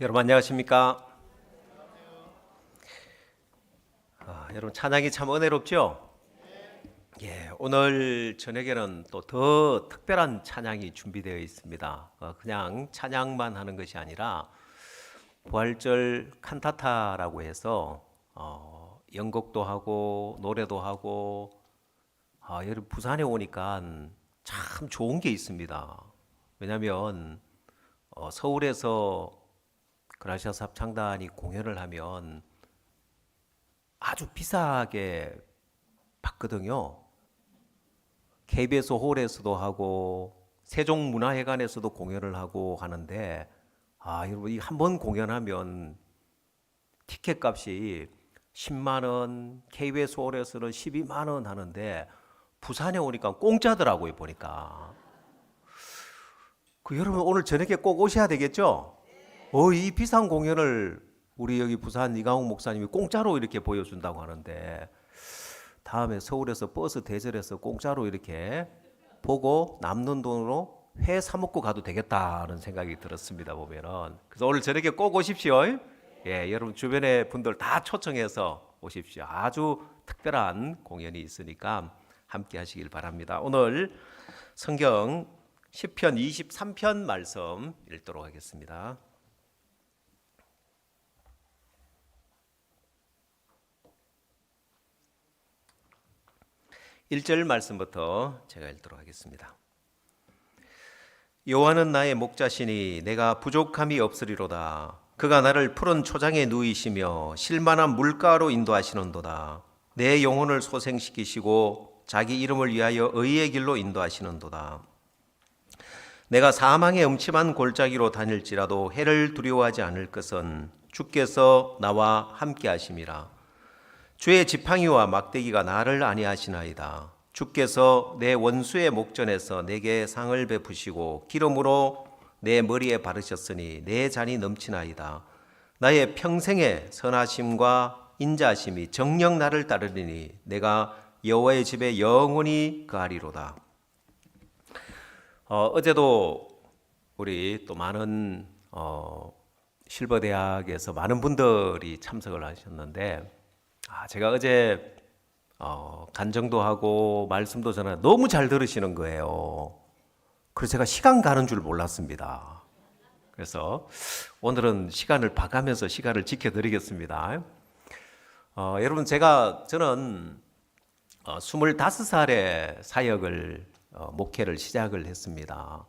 여러분 안녕하십니까? 여러분 찬양이 참 은혜롭죠? 오늘 저녁에는 또 더 특별한 찬양이 준비되어 있습니다. 그냥 찬양만 하는 것이 아니라 부활절 칸타타라고 해서 연극도 하고 노래도 하고 여러분 부산에 오니까 참 좋은 게 있습니다. 왜냐하면 서울에서 그라시아스 합창단이 공연을 하면 아주 비싸게 받거든요. KBS 홀에서도 하고 세종문화회관에서도 공연을 하고 하는데 여러분 이 한 번 공연하면 티켓 값이 10만 원, KBS 홀에서는 12만 원 하는데 부산에 오니까 공짜더라고요 보니까. 여러분 오늘 저녁에 꼭 오셔야 되겠죠? 이 비싼 공연을 우리 여기 부산 이강욱 목사님이 공짜로 이렇게 보여준다고 하는데 다음에 서울에서 버스 대절해서 공짜로 이렇게 보고 남는 돈으로 회 사 먹고 가도 되겠다는 생각이 들었습니다 보면은. 그래서 오늘 저녁에 꼭 오십시오. 여러분 주변의 분들 다 초청해서 오십시오. 아주 특별한 공연이 있으니까 함께 하시길 바랍니다. 오늘 성경 시편 23편 말씀 읽도록 하겠습니다. 1절 말씀부터 제가 읽도록 하겠습니다. 여호와는 나의 목자시니 내가 부족함이 없으리로다. 그가 나를 푸른 초장에 누이시며 실만한 물가로 인도하시는도다. 내 영혼을 소생시키시고 자기 이름을 위하여 의의 길로 인도하시는도다. 내가 사망의 음침한 골짜기로 다닐지라도 해를 두려워하지 않을 것은 주께서 나와 함께 하심이라. 주의 지팡이와 막대기가 나를 안위하시나이다. 주께서 내 원수의 목전에서 내게 상을 베푸시고 기름으로 내 머리에 바르셨으니 내 잔이 넘치나이다. 나의 평생의 선하심과 인자하심이 정녕 나를 따르리니 내가 여호와의 집에 영원히 거하리로다. 어제도 우리 또 많은 실버대학에서 많은 분들이 참석을 하셨는데 제가 어제 간정도 하고 말씀도 전하 너무 잘 들으시는 거예요. 그래서 제가 시간 가는 줄 몰랐습니다. 그래서 오늘은 시간을 봐가면서 시간을 지켜드리겠습니다. 여러분 저는 25살에 사역을 목회를 시작을 했습니다.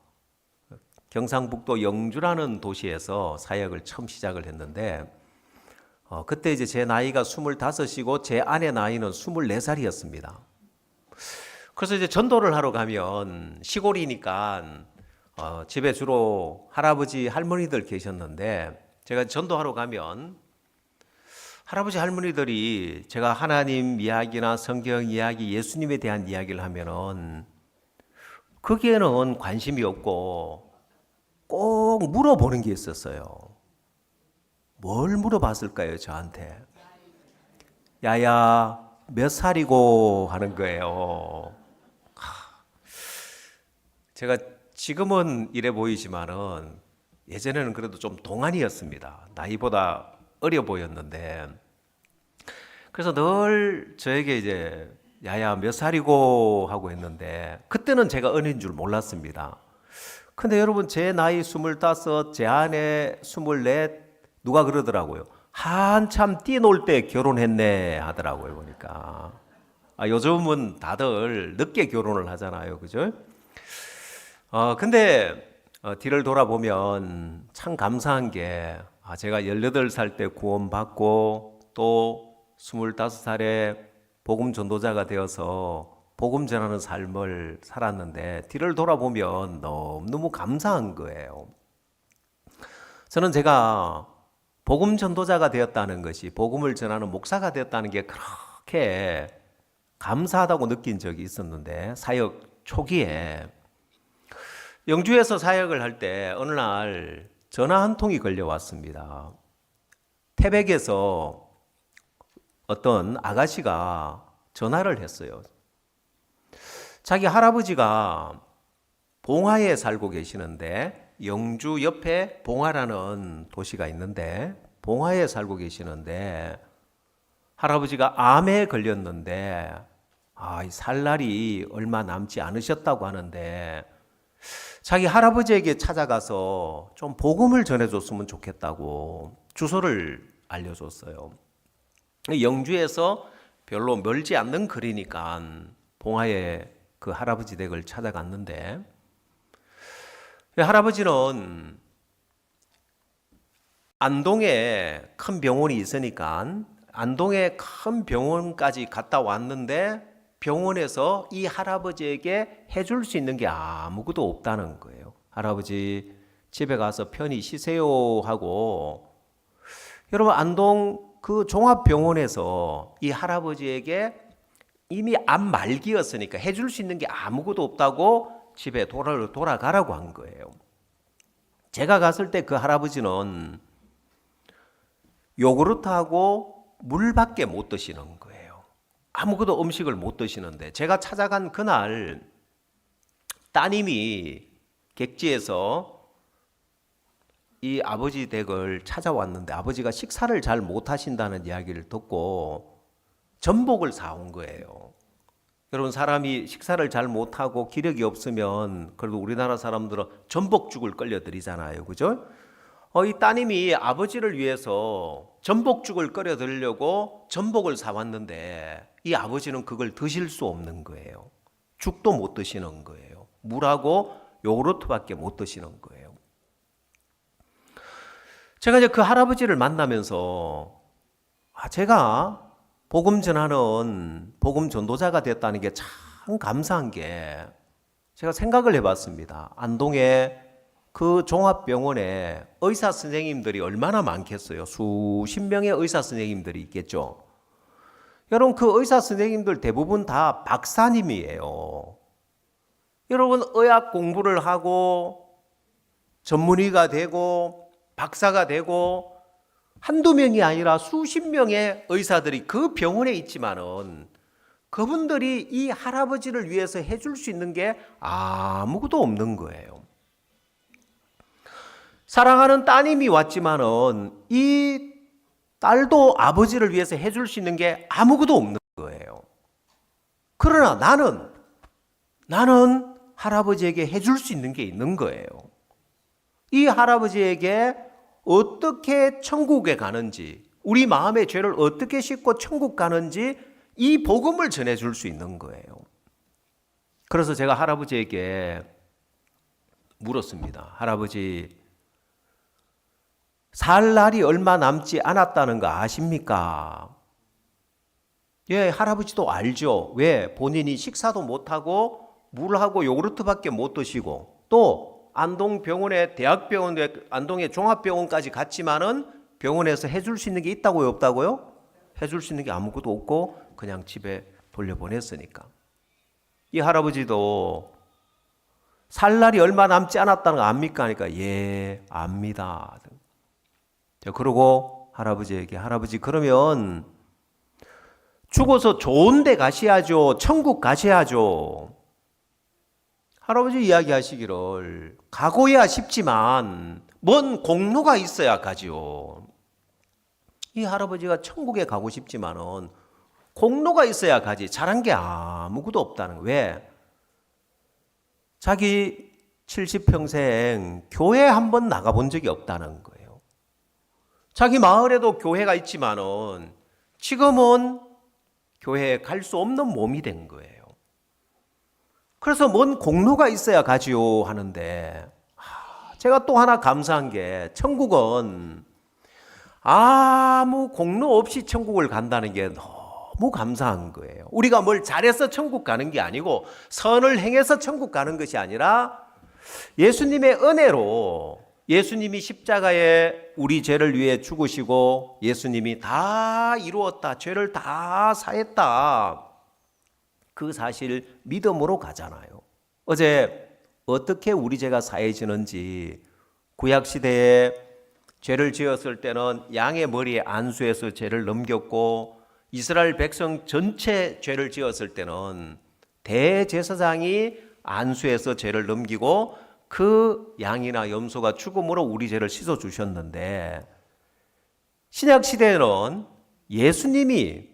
경상북도 영주라는 도시에서 사역을 처음 시작을 했는데 그때 이제 제 나이가 25이고 제 아내 나이는 24살이었습니다. 그래서 이제 전도를 하러 가면 시골이니까 집에 주로 할아버지 할머니들 계셨는데 제가 전도하러 가면 할아버지 할머니들이 제가 하나님 이야기나 성경 이야기, 예수님에 대한 이야기를 하면은 거기에는 관심이 없고 꼭 물어보는 게 있었어요. 뭘 물어봤을까요, 저한테? 야야, 몇 살이고 하는 거예요. 제가 지금은 이래 보이지만은 예전에는 그래도 좀 동안이었습니다. 나이보다 어려 보였는데. 그래서 늘 저에게 이제 야야, 몇 살이고 하고 했는데 그때는 제가 어린 줄 몰랐습니다. 근데 여러분 제 나이 25, 제 아내 24 누가 그러더라고요. 한참 뛰놀 때 결혼했네 하더라고요 보니까. 요즘은 다들 늦게 결혼을 하잖아요, 그죠? 근데 뒤를 돌아보면 참 감사한 게 제가 18살 때 구원받고 또 25살에 복음 전도자가 되어서 복음 전하는 삶을 살았는데 뒤를 돌아보면 너무 감사한 거예요. 저는 제가 복음 전도자가 되었다는 것이, 복음을 전하는 목사가 되었다는 게 그렇게 감사하다고 느낀 적이 있었는데 사역 초기에 영주에서 사역을 할 때 어느 날 전화 한 통이 걸려왔습니다. 태백에서 어떤 아가씨가 전화를 했어요. 자기 할아버지가 봉화에 살고 계시는데 영주 옆에 봉화라는 도시가 있는데 봉화에 살고 계시는데 할아버지가 암에 걸렸는데 살 날이 얼마 남지 않으셨다고 하는데 자기 할아버지에게 찾아가서 좀 복음을 전해줬으면 좋겠다고 주소를 알려줬어요. 영주에서 별로 멀지 않는 거리니까 봉화에 그 할아버지 댁을 찾아갔는데 할아버지는 안동에 큰 병원이 있으니까 안동에 큰 병원까지 갔다 왔는데 병원에서 이 할아버지에게 해줄 수 있는 게 아무것도 없다는 거예요. 할아버지 집에 가서 편히 쉬세요 하고, 여러분 안동 그 종합병원에서 이 할아버지에게 이미 암 말기였으니까 해줄 수 있는 게 아무것도 없다고 집에 돌아가라고 한 거예요. 제가 갔을 때 그 할아버지는 요구르트하고 물밖에 못 드시는 거예요. 아무것도 음식을 못 드시는데 제가 찾아간 그날 따님이 객지에서 이 아버지 댁을 찾아왔는데 아버지가 식사를 잘 못하신다는 이야기를 듣고 전복을 사온 거예요. 여러분 사람이 식사를 잘 못하고 기력이 없으면 그래도 우리나라 사람들은 전복죽을 끓여드리잖아요. 그죠? 이 따님이 아버지를 위해서 전복죽을 끓여드리려고 전복을 사왔는데 이 아버지는 그걸 드실 수 없는 거예요. 죽도 못 드시는 거예요. 물하고 요구르트밖에 못 드시는 거예요. 제가 이제 그 할아버지를 만나면서 제가 복음 전하는 복음 전도자가 됐다는 게 참 감사한 게 제가 생각을 해봤습니다. 안동에 그 종합병원에 의사 선생님들이 얼마나 많겠어요? 수십 명의 의사 선생님들이 있겠죠. 여러분 그 의사 선생님들 대부분 다 박사님이에요. 여러분 의학 공부를 하고 전문의가 되고 박사가 되고 한두 명이 아니라 수십 명의 의사들이 그 병원에 있지만은 그분들이 이 할아버지를 위해서 해줄 수 있는 게 아무것도 없는 거예요. 사랑하는 따님이 왔지만은 이 딸도 아버지를 위해서 해줄 수 있는 게 아무것도 없는 거예요. 그러나 나는 할아버지에게 해줄 수 있는 게 있는 거예요. 이 할아버지에게 어떻게 천국에 가는지, 우리 마음의 죄를 어떻게 씻고 천국 가는지 이 복음을 전해줄 수 있는 거예요. 그래서 제가 할아버지에게 물었습니다. 할아버지, 살 날이 얼마 남지 않았다는 거 아십니까? 예, 할아버지도 알죠. 왜? 본인이 식사도 못하고 물하고 요구르트밖에 못 드시고 또 안동병원에 대학병원에 안동의 종합병원까지 갔지만은 병원에서 해줄 수 있는 게 있다고요, 없다고요? 해줄 수 있는 게 아무것도 없고 그냥 집에 돌려보냈으니까. 이 할아버지도 살 날이 얼마 남지 않았다는 거 압니까? 하니까 예, 압니다. 그러고 할아버지에게 할아버지 그러면 죽어서 좋은 데 가셔야죠. 천국 가셔야죠. 할아버지 이야기하시기를 가고야 싶지만 먼 공로가 있어야 가지요. 이 할아버지가 천국에 가고 싶지만은 공로가 있어야 가지 잘한 게 아무것도 없다는 거예요. 왜? 자기 70평생 교회 한 번 나가본 적이 없다는 거예요. 자기 마을에도 교회가 있지만은 지금은 교회에 갈 수 없는 몸이 된 거예요. 그래서 뭔 공로가 있어야 가지요 하는데 제가 또 하나 감사한 게 천국은 아무 공로 없이 천국을 간다는 게 너무 감사한 거예요. 우리가 뭘 잘해서 천국 가는 게 아니고 선을 행해서 천국 가는 것이 아니라 예수님의 은혜로 예수님이 십자가에 우리 죄를 위해 죽으시고 예수님이 다 이루었다. 죄를 다 사했다. 그 사실 믿음으로 가잖아요. 어제 어떻게 우리 죄가 사해지는지 구약시대에 죄를 지었을 때는 양의 머리에 안수해서 죄를 넘겼고 이스라엘 백성 전체 죄를 지었을 때는 대제사장이 안수해서 죄를 넘기고 그 양이나 염소가 죽음으로 우리 죄를 씻어 주셨는데, 신약 시대에는 예수님이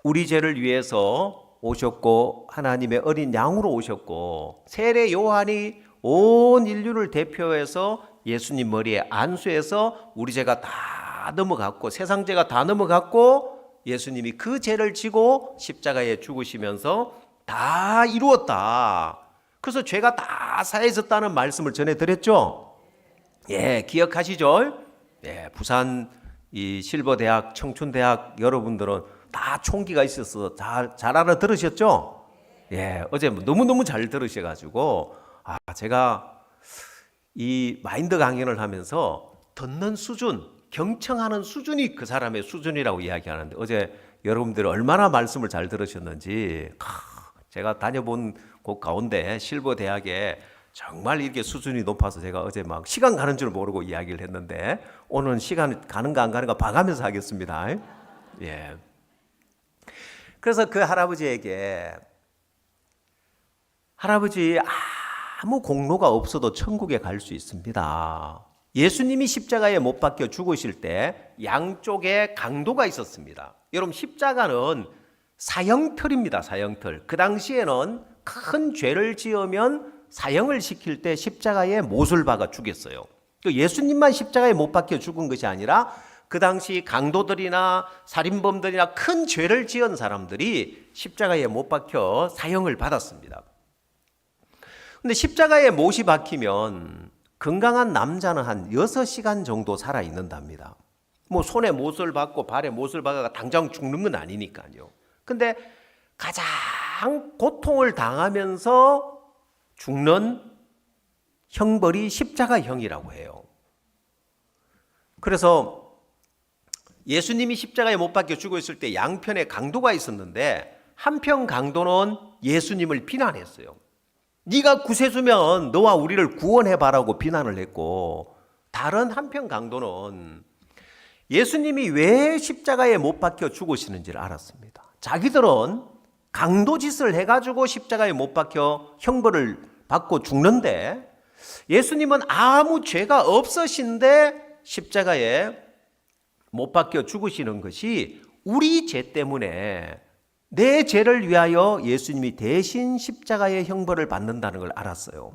우리 죄를 위해서 오셨고 하나님의 어린 양으로 오셨고, 세례 요한이 온 인류를 대표해서 예수님 머리에 안수해서 우리 죄가 다 넘어갔고 세상 죄가 다 넘어갔고 예수님이 그 죄를 지고 십자가에 죽으시면서 다 이루었다. 그래서 죄가 다 사해졌다는 말씀을 전해드렸죠. 예, 기억하시죠? 예, 부산 이 실버대학, 청춘대학 여러분들은 다 총기가 있어서 잘 알아들으셨죠? 예, 어제 너무너무 잘 들으셔가지고 제가 이 마인드 강연을 하면서 듣는 수준, 경청하는 수준이 그 사람의 수준이라고 이야기하는데, 어제 여러분들이 얼마나 말씀을 잘 들으셨는지, 제가 다녀본 곳 가운데 실버대학에 정말 이렇게 수준이 높아서 제가 어제 막 시간 가는 줄 모르고 이야기를 했는데, 오늘은 시간 가는가 안 가는가 봐가면서 하겠습니다. 예. 그래서 그 할아버지에게, 할아버지 아무 공로가 없어도 천국에 갈 수 있습니다. 예수님이 십자가에 못 박혀 죽으실 때 양쪽에 강도가 있었습니다. 여러분, 십자가는 사형틀입니다. 사형틀. 그 당시에는 큰 죄를 지으면 사형을 시킬 때 십자가에 못을 박아 죽였어요. 예수님만 십자가에 못 박혀 죽은 것이 아니라 그 당시 강도들이나 살인범들이나 큰 죄를 지은 사람들이 십자가에 못 박혀 사형을 받았습니다. 근데 십자가에 못이 박히면 건강한 남자는 한 6시간 정도 살아 있는답니다. 뭐 손에 못을 박고 발에 못을 박아가 당장 죽는 건 아니니까요. 근데 가장 고통을 당하면서 죽는 형벌이 십자가형이라고 해요. 그래서 예수님이 십자가에 못 박혀 죽어 있을 때 양편에 강도가 있었는데, 한편 강도는 예수님을 비난했어요. 네가 구세주면 너와 우리를 구원해봐라고 비난을 했고, 다른 한편 강도는 예수님이 왜 십자가에 못 박혀 죽으시는지를 알았습니다. 자기들은 강도짓을 해가지고 십자가에 못 박혀 형벌을 받고 죽는데, 예수님은 아무 죄가 없으신데 십자가에 못 박혀 죽으시는 것이 우리 죄 때문에, 내 죄를 위하여 예수님이 대신 십자가의 형벌을 받는다는 걸 알았어요.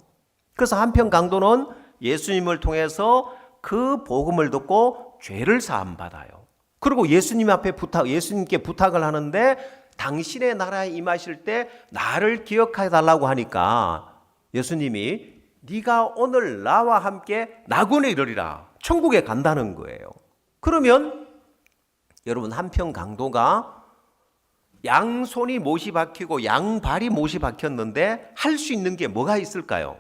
그래서 한편 강도는 예수님을 통해서 그 복음을 듣고 죄를 사함 받아요. 그리고 예수님 앞에 예수님께 부탁을 하는데, 당신의 나라에 임하실 때 나를 기억해 달라고 하니까 예수님이 네가 오늘 나와 함께 낙원에 이르리라, 천국에 간다는 거예요. 그러면 여러분, 한편 강도가 양손이 못이 박히고 양발이 못이 박혔는데 할 수 있는 게 뭐가 있을까요?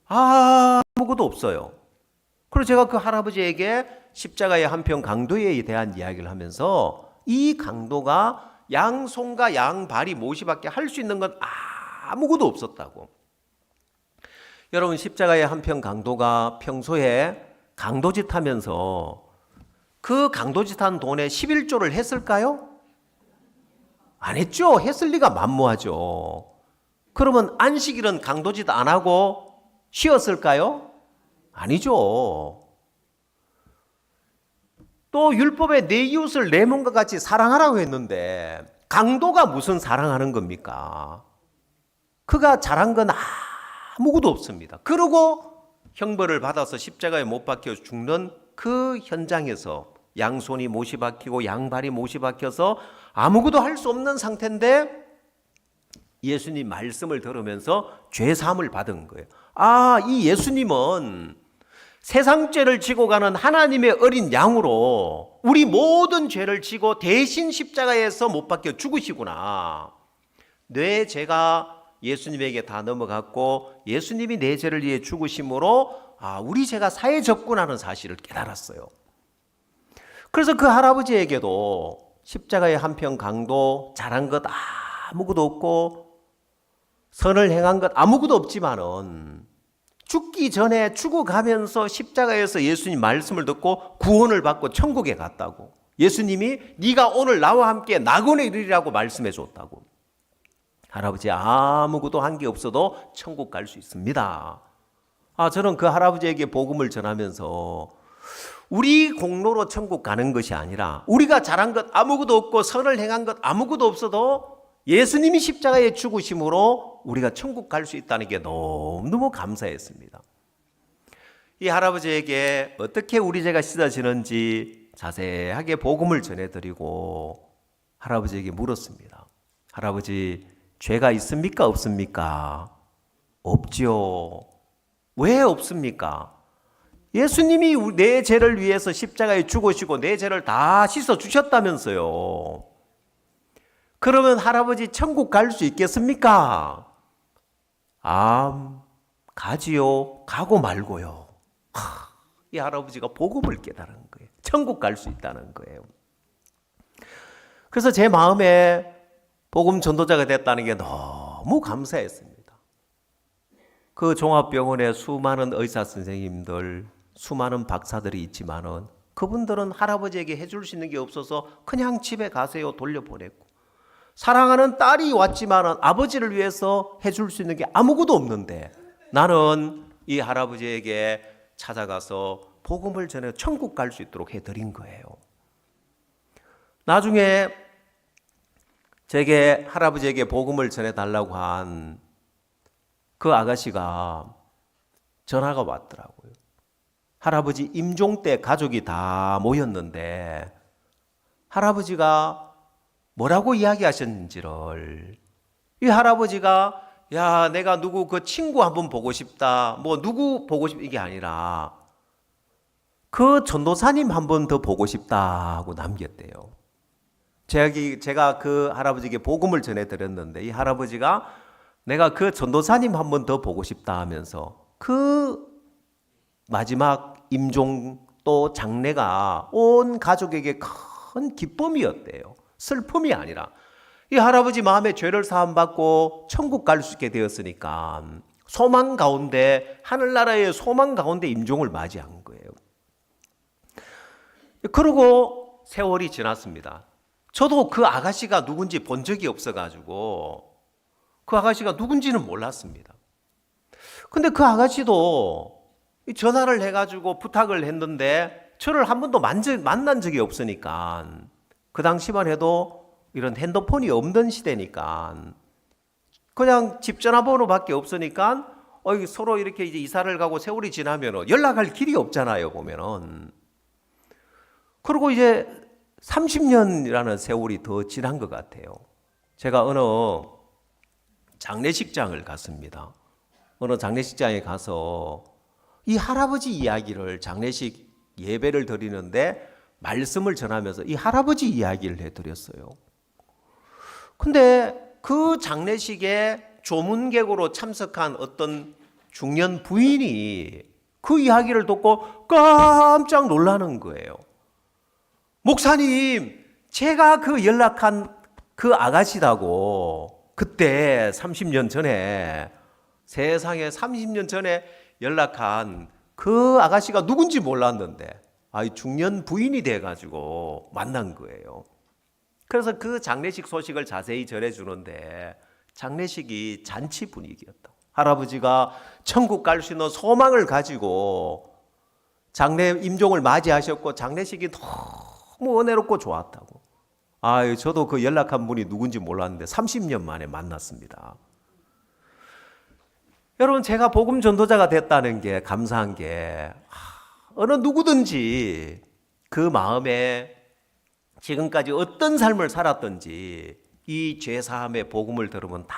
아무것도 없어요. 그래서 제가 그 할아버지에게 십자가의 한편 강도에 대한 이야기를 하면서, 이 강도가 양손과 양발이 못이 박혀 할 수 있는 건 아무것도 없었다고. 여러분, 십자가의 한편 강도가 평소에 강도짓 하면서 그 강도짓 한 돈에 11조를 했을까요? 안 했죠. 했을 리가 만무하죠. 그러면 안식일은 강도짓 안 하고 쉬었을까요? 아니죠. 또 율법에 내 이웃을 내 몸과 같이 사랑하라고 했는데 강도가 무슨 사랑하는 겁니까? 그가 잘한 건 아무것도 없습니다. 그러고 형벌을 받아서 십자가에 못 박혀 죽는 그 현장에서 양손이 못이 박히고 양발이 못이 박혀서 아무것도 할 수 없는 상태인데 예수님 말씀을 들으면서 죄사함을 받은 거예요. 이 예수님은 세상 죄를 지고 가는 하나님의 어린 양으로 우리 모든 죄를 지고 대신 십자가에서 못 박혀 죽으시구나. 내 죄가 예수님에게 다 넘어갔고 예수님이 내 죄를 위해 죽으심으로 우리 죄가 사해졌구나는 사실을 깨달았어요. 그래서 그 할아버지에게도 십자가의 한편 강도, 잘한 것 아무것도 없고 선을 행한 것 아무것도 없지만은 죽기 전에 죽어가면서 십자가에서 예수님 말씀을 듣고 구원을 받고 천국에 갔다고. 예수님이 네가 오늘 나와 함께 낙원에 이르리라고 말씀해 줬다고. 할아버지 아무것도 한 게 없어도 천국 갈 수 있습니다. 저는 그 할아버지에게 복음을 전하면서 우리 공로로 천국 가는 것이 아니라 우리가 잘한 것 아무것도 없고 선을 행한 것 아무것도 없어도 예수님이 십자가에 죽으심으로 우리가 천국 갈 수 있다는 게 너무너무 감사했습니다. 이 할아버지에게 어떻게 우리 죄가 씻어지는지 자세하게 복음을 전해드리고 할아버지에게 물었습니다. 할아버지, 죄가 있습니까? 없습니까? 없지요. 왜 없습니까? 예수님이 내 죄를 위해서 십자가에 죽으시고 내 죄를 다 씻어주셨다면서요. 그러면 할아버지 천국 갈 수 있겠습니까? 가지요. 가고 말고요. 이 할아버지가 복음을 깨달은 거예요. 천국 갈 수 있다는 거예요. 그래서 제 마음에 복음 전도자가 됐다는 게 너무 감사했습니다. 그 종합병원에 수많은 의사 선생님들, 수많은 박사들이 있지만은 그분들은 할아버지에게 해줄 수 있는 게 없어서 그냥 집에 가세요 돌려보냈고, 사랑하는 딸이 왔지만은 아버지를 위해서 해줄 수 있는 게 아무것도 없는데 나는 이 할아버지에게 찾아가서 복음을 전해 천국 갈 수 있도록 해드린 거예요. 나중에 제게 할아버지에게 복음을 전해달라고 한 그 아가씨가 전화가 왔더라고요. 할아버지 임종 때 가족이 다 모였는데 할아버지가 뭐라고 이야기하셨는지를, 이 할아버지가 야, 내가 누구 그 친구 한번 보고 싶다, 뭐 누구 보고 싶다, 이게 아니라 그 전도사님 한번 더 보고 싶다고 남겼대요. 제가 그 할아버지에게 복음을 전해드렸는데 이 할아버지가 내가 그 전도사님 한번 더 보고 싶다 하면서 그 마지막 임종 또 장례가 온 가족에게 큰 기쁨이었대요. 슬픔이 아니라 이 할아버지 마음에 죄를 사함받고 천국 갈 수 있게 되었으니까 소망 가운데, 하늘나라의 소망 가운데 임종을 맞이한 거예요. 그러고 세월이 지났습니다. 저도 그 아가씨가 누군지 본 적이 없어가지고 그 아가씨가 누군지는 몰랐습니다. 근데 그 아가씨도 전화를 해가지고 부탁을 했는데 저를 한 번도 만난 적이 없으니까, 그 당시만 해도 이런 핸드폰이 없는 시대니까 그냥 집 전화번호밖에 없으니까 서로 이렇게 이제 이사를 가고 세월이 지나면 연락할 길이 없잖아요, 보면은. 그리고 이제 30년이라는 세월이 더 지난 것 같아요. 제가 어느 장례식장을 갔습니다. 어느 장례식장에 가서 이 할아버지 이야기를, 장례식 예배를 드리는데 말씀을 전하면서 이 할아버지 이야기를 해드렸어요. 근데 그 장례식에 조문객으로 참석한 어떤 중년 부인이 그 이야기를 듣고 깜짝 놀라는 거예요. 목사님, 제가 그 연락한 그 아가씨라고, 그때 30년 전에, 세상에 30년 전에 연락한 그 아가씨가 누군지 몰랐는데 중년 부인이 돼가지고 만난 거예요. 그래서 그 장례식 소식을 자세히 전해주는데 장례식이 잔치 분위기였다. 할아버지가 천국 갈 수 있는 소망을 가지고 장례 임종을 맞이하셨고 장례식이 너무 은혜롭고 좋았다고. 저도 그 연락한 분이 누군지 몰랐는데 30년 만에 만났습니다. 여러분, 제가 복음 전도자가 됐다는 게 감사한 게, 어느 누구든지 그 마음에 지금까지 어떤 삶을 살았든지 이 죄사함의 복음을 들으면 다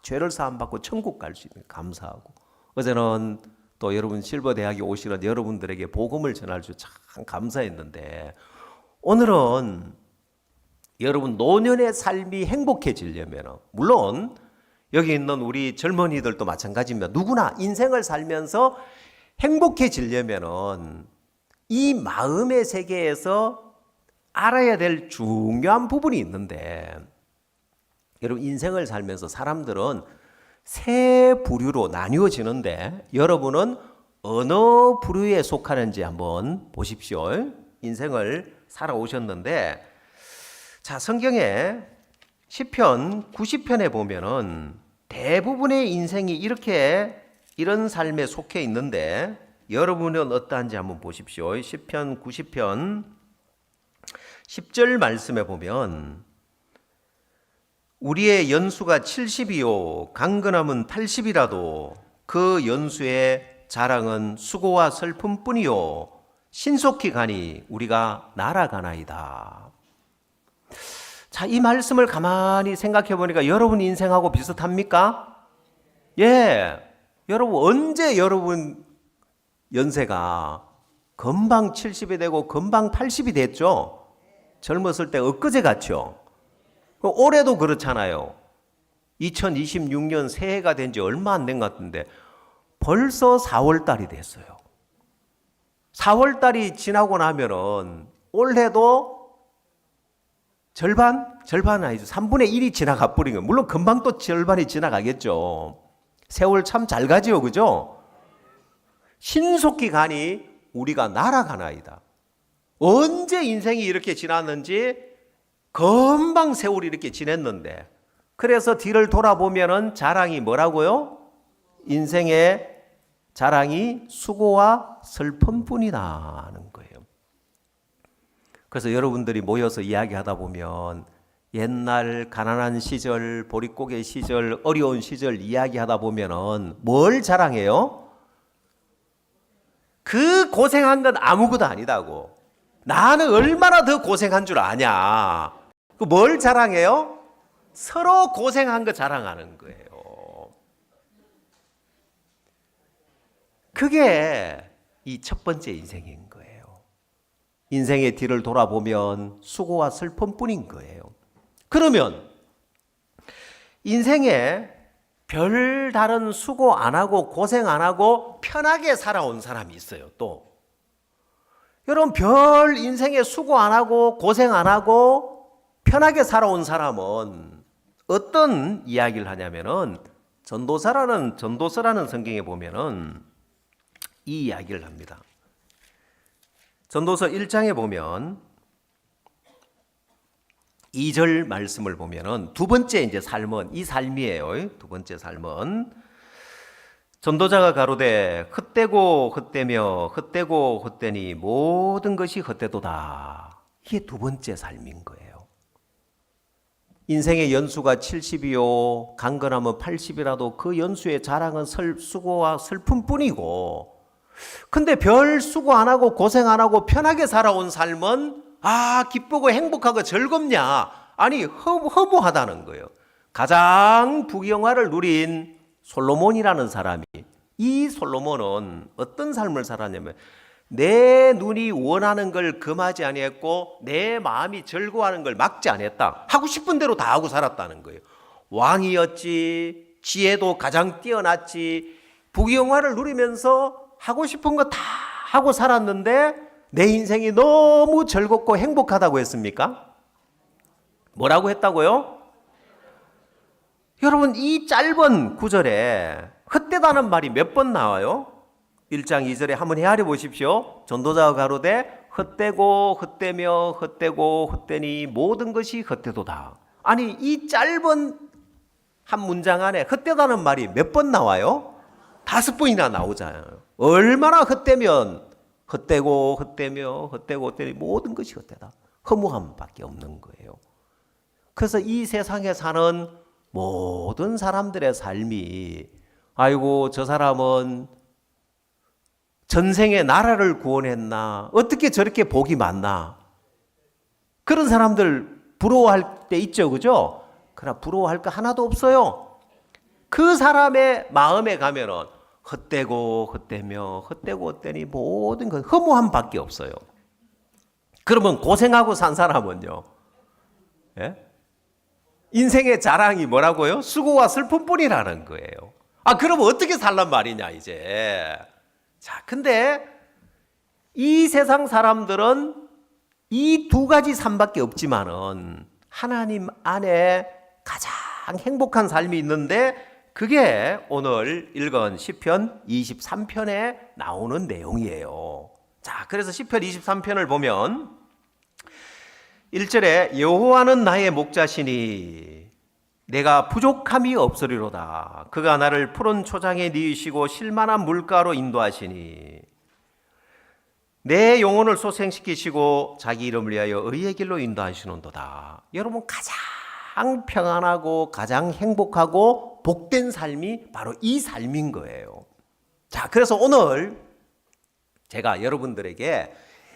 죄를 사함받고 천국 갈 수 있는, 감사하고, 어제는 또 여러분 실버대학에 오시는 여러분들에게 복음을 전할 수 참 감사했는데, 오늘은 여러분 노년의 삶이 행복해지려면, 물론 여기 있는 우리 젊은이들도 마찬가지입니다. 누구나 인생을 살면서 행복해지려면 이 마음의 세계에서 알아야 될 중요한 부분이 있는데, 여러분 인생을 살면서 사람들은 세 부류로 나뉘어지는데 여러분은 어느 부류에 속하는지 한번 보십시오. 인생을 살아오셨는데, 자, 성경에 시편 90편에 보면은 대부분의 인생이 이렇게 이런 삶에 속해 있는데 여러분은 어떠한지 한번 보십시오. 시편 90편 10절 말씀에 보면 우리의 연수가 70이요 강건함은 80이라도 그 연수의 자랑은 수고와 슬픔뿐이요 신속히 가니 우리가 날아가나이다. 자, 이 말씀을 가만히 생각해 보니까 여러분 인생하고 비슷합니까? 예. 여러분 언제 여러분 연세가 금방 70이 되고 금방 80이 됐죠? 젊었을 때 엊그제 같죠? 올해도 그렇잖아요. 2026년 새해가 된 지 얼마 안 된 것 같은데 벌써 4월 달이 됐어요. 4월 달이 지나고 나면은 올해도 절반 아니죠. 3분의 1이 지나가 버린 거예요. 물론 금방 또 절반이 지나가겠죠. 세월 참 잘 가지요, 그죠? 신속히 가니 우리가 날아가나이다. 언제 인생이 이렇게 지났는지 금방 세월이 이렇게 지냈는데, 그래서 뒤를 돌아보면은 자랑이 뭐라고요? 인생의 자랑이 수고와 슬픔뿐이라는 거예요. 그래서 여러분들이 모여서 이야기하다 보면 옛날 가난한 시절, 보릿고개 시절, 어려운 시절 이야기하다 보면은 뭘 자랑해요? 그 고생한 건 아무것도 아니다고. 나는 얼마나 더 고생한 줄 아냐. 그 뭘 자랑해요? 서로 고생한 거 자랑하는 거예요. 그게 이 첫 번째 인생인 거예요. 인생의 뒤를 돌아보면 수고와 슬픔뿐인 거예요. 그러면 인생에 별 다른 수고 안 하고 고생 안 하고 편하게 살아온 사람이 있어요. 또 여러분 별 인생에 수고 안 하고 고생 안 하고 편하게 살아온 사람은 어떤 이야기를 하냐면은 전도서라는 성경에 보면은 이 이야기를 합니다. 전도서 1장에 보면 2절 말씀을 보면은 두 번째 이제 삶은 이 삶이에요. 두 번째 삶은 전도자가 가로되 헛되고 헛되며 헛되고 헛되니 모든 것이 헛되도다. 이게 두 번째 삶인 거예요. 인생의 연수가 70이요 강건하면 80이라도 그 연수의 자랑은 수고와 슬픔뿐이고, 근데 별 수고 안 하고 고생 안 하고 편하게 살아온 삶은 기쁘고 행복하고 즐겁냐? 아니 허무하다는 거예요. 가장 부귀영화를 누린 솔로몬이라는 사람이, 이 솔로몬은 어떤 삶을 살았냐면 내 눈이 원하는 걸 금하지 아니했고 내 마음이 즐거워하는 걸 막지 아니했다. 하고 싶은 대로 다 하고 살았다는 거예요. 왕이었지, 지혜도 가장 뛰어났지, 부귀영화를 누리면서 하고 싶은 거 다 하고 살았는데 내 인생이 너무 즐겁고 행복하다고 했습니까? 뭐라고 했다고요? 여러분 이 짧은 구절에 헛되다는 말이 몇 번 나와요? 1장 2절에 한번 헤아려 보십시오. 전도자가 가로되 헛되고 헛되며 헛되고 헛되니 모든 것이 헛되도다. 아니 이 짧은 한 문장 안에 헛되다는 말이 몇 번 나와요? 5번이나 나오잖아요. 얼마나 헛되면 헛되고 헛되며 헛되고 헛되니 모든 것이 헛되다. 허무함밖에 없는 거예요. 그래서 이 세상에 사는 모든 사람들의 삶이 아이고 저 사람은 전생에 나라를 구원했나, 어떻게 저렇게 복이 많나, 그런 사람들 부러워할 때 있죠, 그죠? 그러나 부러워할 거 하나도 없어요. 그 사람의 마음에 가면은 헛되고 헛되며 헛되고 헛되니 모든 것 허무함밖에 없어요. 그러면 고생하고 산 사람은요, 예? 인생의 자랑이 뭐라고요? 수고와 슬픔뿐이라는 거예요. 그러면 어떻게 살란 말이냐 이제. 자, 근데 이 세상 사람들은 이 두 가지 삶밖에 없지만은 하나님 안에 가장 행복한 삶이 있는데 그게 오늘 읽은 시편 23편에 나오는 내용이에요. 자, 그래서 시편 23편을 보면 1절에 여호와는 나의 목자시니 내가 부족함이 없으리로다. 그가 나를 푸른 초장에 누이시고 실만한 물가로 인도하시니 내 영혼을 소생시키시고 자기 이름을 위하여 의의 길로 인도하시는도다. 여러분, 가장 평안하고 가장 행복하고 복된 삶이 바로 이 삶인 거예요. 자, 그래서 오늘 제가 여러분들에게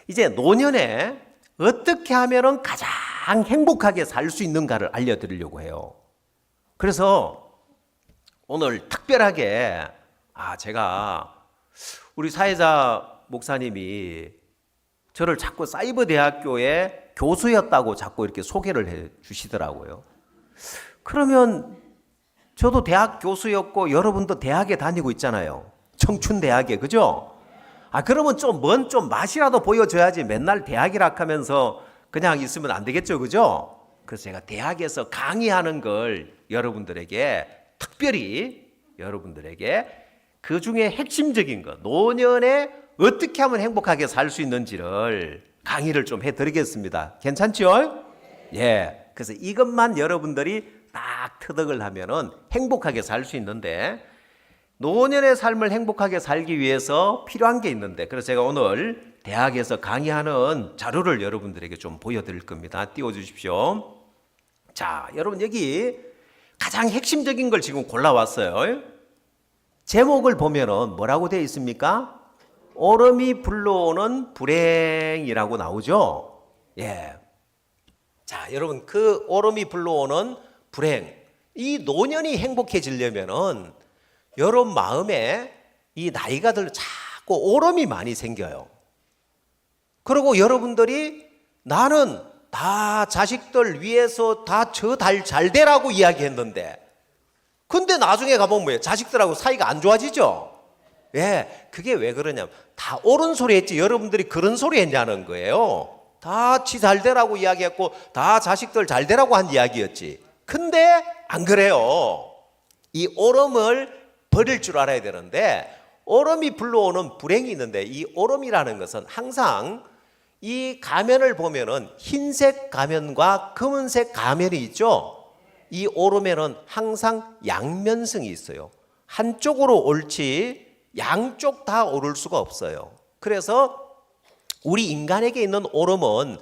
이제 노년에 어떻게 하면 가장 행복하게 살 수 있는가를 알려드리려고 해요. 그래서 오늘 특별하게 제가 우리 사회자 목사님이 저를 자꾸 사이버 대학교의 교수였다고 자꾸 이렇게 소개를 해 주시더라고요. 그러면 저도 대학 교수였고 여러분도 대학에 다니고 있잖아요. 청춘대학에, 그죠? 그러면 좀 맛이라도 보여줘야지 맨날 대학이라 하면서 그냥 있으면 안 되겠죠, 그죠? 그래서 제가 대학에서 강의하는 걸 여러분들에게 특별히 여러분들에게 그 중에 핵심적인 것, 노년에 어떻게 하면 행복하게 살 수 있는지를 강의를 좀 해드리겠습니다. 괜찮죠? 예. 그래서 이것만 여러분들이 딱 터득을 하면은 행복하게 살 수 있는데, 노년의 삶을 행복하게 살기 위해서 필요한 게 있는데, 그래서 제가 오늘 대학에서 강의하는 자료를 여러분들에게 좀 보여드릴 겁니다. 띄워주십시오. 자, 여러분 여기 가장 핵심적인 걸 지금 골라왔어요. 제목을 보면은 뭐라고 되어 있습니까? 오름이 불러오는 불행이라고 나오죠. 예. 자, 여러분 그 오름이 불러오는 불행, 이 노년이 행복해지려면은 여러분 마음에 이 나이가 들어 자꾸 오름이 많이 생겨요. 그리고 여러분들이 나는 다 자식들 위해서 다 저 잘 되라고 이야기했는데, 근데 나중에 가보면 뭐예요? 자식들하고 사이가 안 좋아지죠? 예, 그게 왜 그러냐면 다 옳은 소리 했지 여러분들이 그런 소리 했냐는 거예요. 다 지 잘 되라고 이야기했고 다 자식들 잘 되라고 한 이야기였지. 근데 안 그래요. 이 오름을 버릴 줄 알아야 되는데, 오름이 불러오는 불행이 있는데, 이 오름이라는 것은 항상 이 가면을 보면은 흰색 가면과 검은색 가면이 있죠. 이 오름에는 항상 양면성이 있어요. 한쪽으로 옳지 양쪽 다 오를 수가 없어요. 그래서 우리 인간에게 있는 오름은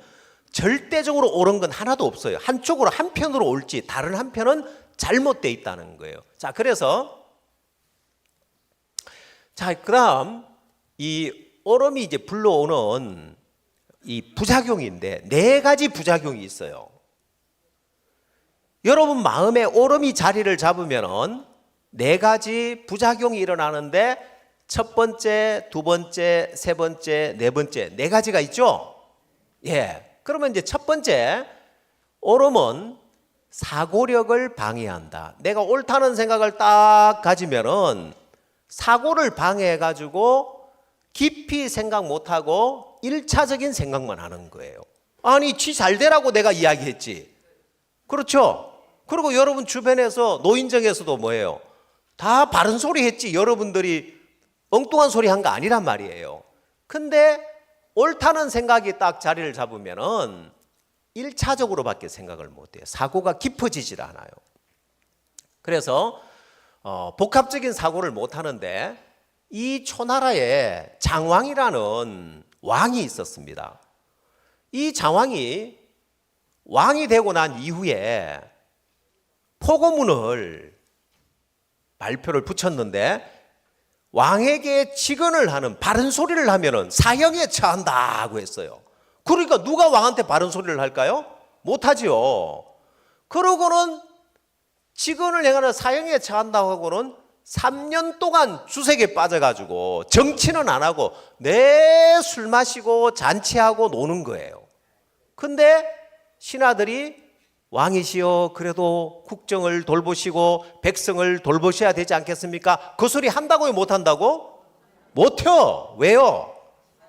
절대적으로 옳은 건 하나도 없어요. 한쪽으로 한편으로 옳지 다른 한편은 잘못되어 있다는 거예요. 자, 그래서 그다음 이 오름이 이제 불러오는 이 부작용인데, 네 가지 부작용이 있어요. 여러분 마음에 오름이 자리를 잡으면은 네 가지 부작용이 일어나는데, 첫 번째, 두 번째, 세 번째, 네 번째, 네 가지가 있죠. 예. 그러면 이제 첫 번째, 오름은 사고력을 방해한다. 내가 옳다는 생각을 딱 가지면은 사고를 방해해 가지고 깊이 생각 못하고 1차적인 생각만 하는 거예요. 아니, 지 잘 되라고 내가 이야기했지. 그렇죠? 그리고 여러분 주변에서 노인정에서도 뭐예요? 다 바른 소리 했지. 여러분들이 엉뚱한 소리 한 거 아니란 말이에요. 근데 옳다는 생각이 딱 자리를 잡으면은 1차적으로밖에 생각을 못해요. 사고가 깊어지질 않아요. 그래서 복합적인 사고를 못하는데, 이 초나라에 장왕이라는 왕이 있었습니다. 이 장왕이 왕이 되고 난 이후에 포고문을 발표를 붙였는데, 왕에게 직언을 하는 바른 소리를 하면은 사형에 처한다고 했어요. 그러니까 누가 왕한테 바른 소리를 할까요? 못하죠. 그러고는 직언을 행하는 사형에 처한다고 하고는 3년 동안 주색에 빠져가지고 정치는 안 하고 내 술 마시고 잔치하고 노는 거예요. 근데 신하들이 왕이시여 그래도 국정을 돌보시고 백성을 돌보셔야 되지 않겠습니까? 그 소리 한다고요? 못한다고? 못해요. 왜요?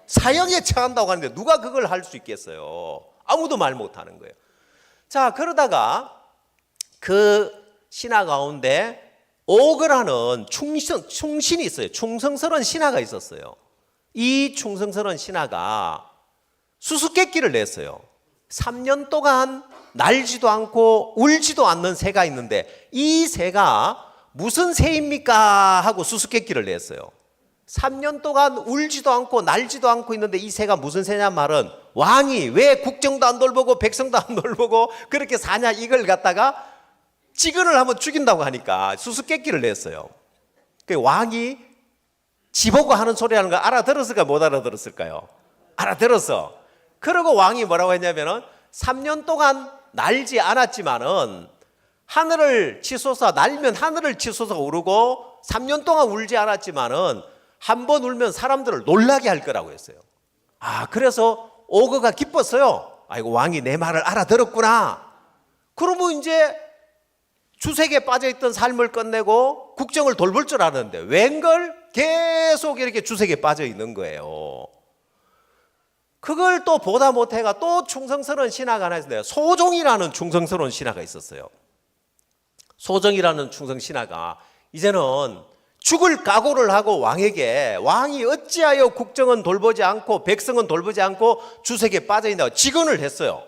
사형에 처한다고 하는데 누가 그걸 할 수 있겠어요? 아무도 말 못하는 거예요. 자, 그러다가 그 신하 가운데 오그라는 충신이 있어요. 충성스러운 신하가 있었어요. 이 충성스러운 신하가 수수께끼를 냈어요. 3년 동안 날지도 않고 울지도 않는 새가 있는데 이 새가 무슨 새입니까? 하고 수수께끼를 냈어요. 3년 동안 울지도 않고 날지도 않고 있는데 이 새가 무슨 새냐 말은 왕이 왜 국정도 안 돌보고 백성도 안 돌보고 그렇게 사냐 이걸 갖다가 지근을 한번 죽인다고 하니까 수수께끼를 냈어요. 그 왕이 지보고 하는 소리 하는 거 알아들었을까요? 못 알아들었을까요? 알아들었어. 그러고 왕이 뭐라고 했냐면은 3년 동안 날지 않았지만은 하늘을 치솟아 날면 하늘을 치솟아 오르고 3년 동안 울지 않았지만은 한 번 울면 사람들을 놀라게 할 거라고 했어요. 아, 그래서 오거가 기뻤어요. 아이고, 왕이 내 말을 알아들었구나. 그러면 이제 주색에 빠져있던 삶을 끝내고 국정을 돌볼 줄 아는데 웬걸 계속 이렇게 주색에 빠져 있는 거예요. 그걸 또 보다 못해가 또 충성스러운 신하가 하나 있었는데 소종이라는 충성스러운 신하가 있었어요. 소종이라는 충성 신하가 이제는 죽을 각오를 하고 왕에게 왕이 어찌하여 국정은 돌보지 않고 백성은 돌보지 않고 주색에 빠져 있냐고 직언을 했어요.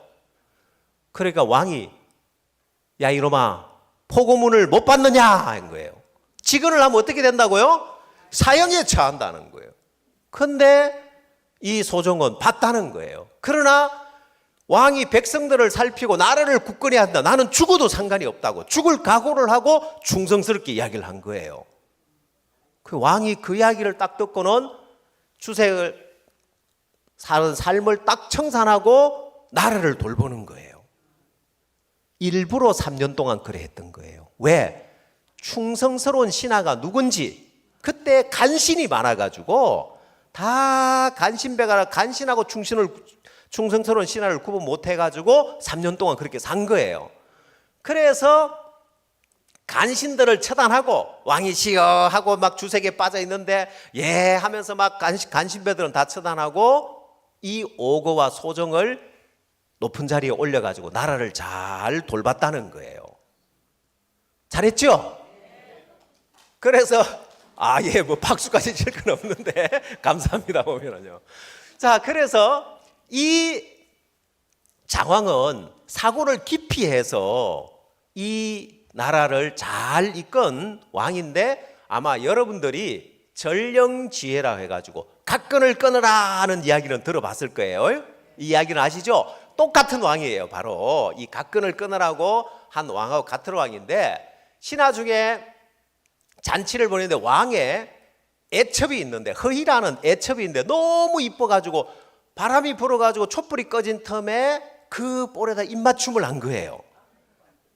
그러니까 왕이 야 이놈아 포고문을 못 받느냐 한 거예요. 직언을 하면 어떻게 된다고요? 사형에 처한다는 거예요. 근데 이 소종은 받다는 거예요. 그러나 왕이 백성들을 살피고 나라를 굳건히 한다. 나는 죽어도 상관이 없다고 죽을 각오를 하고 충성스럽게 이야기를 한 거예요. 그 왕이 그 이야기를 딱 듣고는 주색을 사는 삶을 딱 청산하고 나라를 돌보는 거예요. 일부러 3년 동안 그래 했던 거예요. 왜? 충성스러운 신하가 누군지 그때 간신이 많아가지고 다 간신배가 간신하고 충성스러운 신하를 구분 못해가지고 3년 동안 그렇게 산 거예요. 그래서 간신들을 처단하고 왕이 시여 하고 막 주색에 빠져 있는데 예 하면서 막 간신배들은 다 처단하고 이 오거와 소정을 높은 자리에 올려가지고 나라를 잘 돌봤다는 거예요. 잘했죠? 그래서 예 뭐 박수까지 칠 건 없는데 감사합니다 보면은요. 자 그래서 이 장왕은 사고를 깊이 해서 이 나라를 잘 이끈 왕인데 아마 여러분들이 전령지혜라 해가지고 각건을 끊으라 하는 이야기는 들어봤을 거예요. 이 이야기는 아시죠? 똑같은 왕이에요. 바로 이 각건을 끊으라고 한 왕하고 같은 왕인데 신하 중에 잔치를 보내는데 왕의 애첩이 있는데 허희라는 애첩이 있는데 너무 이뻐가지고 바람이 불어가지고 촛불이 꺼진 틈에 그 볼에다 입맞춤을 한 거예요.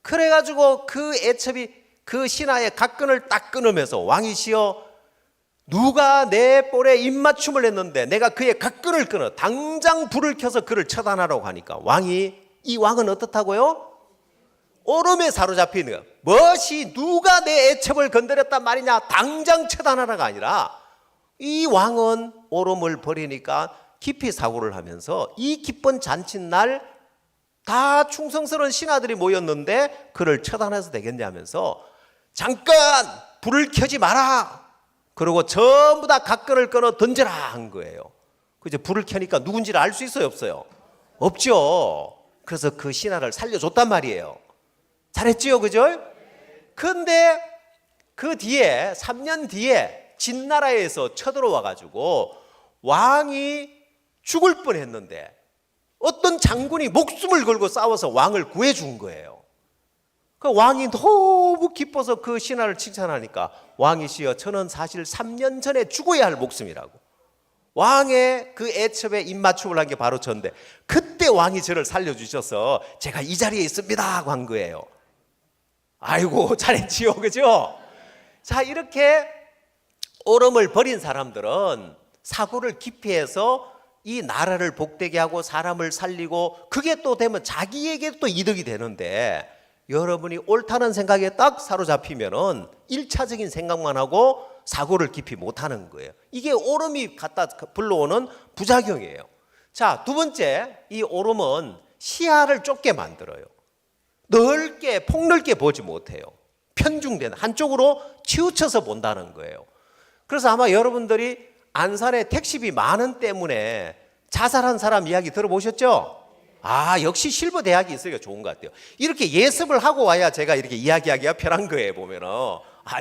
그래가지고 그 애첩이 그 신하의 각근을 딱 끊으면서 왕이시여 누가 내 볼에 입맞춤을 했는데 내가 그의 각근을 끊어 당장 불을 켜서 그를 처단하라고 하니까 이 왕은 어떻다고요? 오름에 사로잡혀 있는 거야. 무엇이 누가 내 애첩을 건드렸단 말이냐 당장 처단하라가 아니라 이 왕은 오름을 버리니까 깊이 사고를 하면서 이 기쁜 잔칫날 다 충성스러운 신하들이 모였는데 그를 처단해서 되겠냐 하면서 잠깐 불을 켜지 마라. 그리고 전부 다 각건을 끊어 던져라 한 거예요. 그죠? 불을 켜니까 누군지를 알 수 있어요, 없어요? 없죠. 그래서 그 신하를 살려줬단 말이에요. 잘했지요, 그죠? 근데 그 뒤에 3년 뒤에 진나라에서 쳐들어와 가지고 왕이 죽을 뻔했는데 어떤 장군이 목숨을 걸고 싸워서 왕을 구해준 거예요. 그 왕이 너무 기뻐서 그 신하를 칭찬하니까 왕이시여 저는 사실 3년 전에 죽어야 할 목숨이라고. 왕의 그 애첩에 입맞춤을 한 게 바로 저인데 그때 왕이 저를 살려주셔서 제가 이 자리에 있습니다 하고 한 거예요. 아이고 잘했지요, 그죠? 자 이렇게 오름을 버린 사람들은 사고를 깊이 해서 이 나라를 복되게 하고 사람을 살리고 그게 또 되면 자기에게 또 이득이 되는데 여러분이 옳다는 생각에 딱 사로잡히면은 1차적인 생각만 하고 사고를 깊이 못하는 거예요. 이게 오름이 갖다 불러오는 부작용이에요. 자, 두 번째, 이 오름은 시야를 좁게 만들어요. 넓게 폭넓게 보지 못해요. 편중된 한쪽으로 치우쳐서 본다는 거예요. 그래서 아마 여러분들이 안산에 택시비 많은 때문에 자살한 사람 이야기 들어보셨죠? 역시 실버 대학이 있으니까 좋은 것 같아요. 이렇게 예습을 하고 와야 제가 이렇게 이야기하기가 편한 거예요. 보면은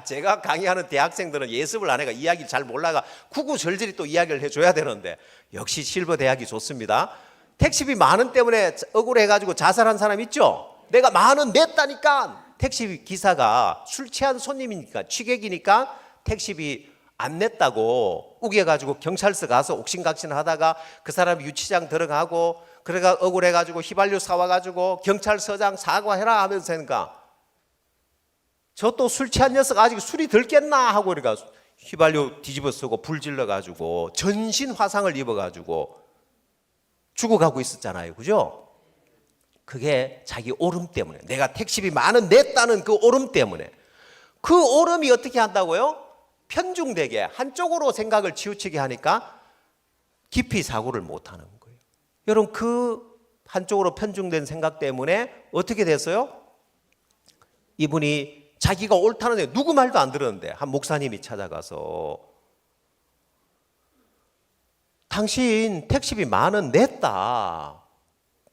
제가 강의하는 대학생들은 예습을 안 해가 이야기를 잘 몰라가 구구절절히 또 이야기를 해줘야 되는데 역시 실버 대학이 좋습니다. 택시비 만원 때문에 억울해가지고 자살한 사람 있죠? 내가 만원 냈다니까. 택시 기사가 술 취한 손님이니까 취객이니까 택시비 안 냈다고 우겨가지고 경찰서 가서 옥신각신 하다가 그 사람이 유치장 들어가고 그래가 억울해가지고 휘발유 사와가지고 경찰서장 사과해라 하면서 하니까 저 또 술 취한 녀석 아직 술이 덜 깼나 하고 그러니까 휘발유 뒤집어 쓰고 불 질러가지고 전신 화상을 입어가지고 죽어가고 있었잖아요. 그죠? 그게 자기 오름 때문에 내가 택시비 만원 냈다는 그 오름 때문에 그 오름이 어떻게 한다고요? 편중되게 한쪽으로 생각을 치우치게 하니까 깊이 사고를 못하는 거예요. 여러분 그 한쪽으로 편중된 생각 때문에 어떻게 됐어요? 이분이 자기가 옳다는데 누구 말도 안 들었는데 한 목사님이 찾아가서 당신 택시비 만원 냈다.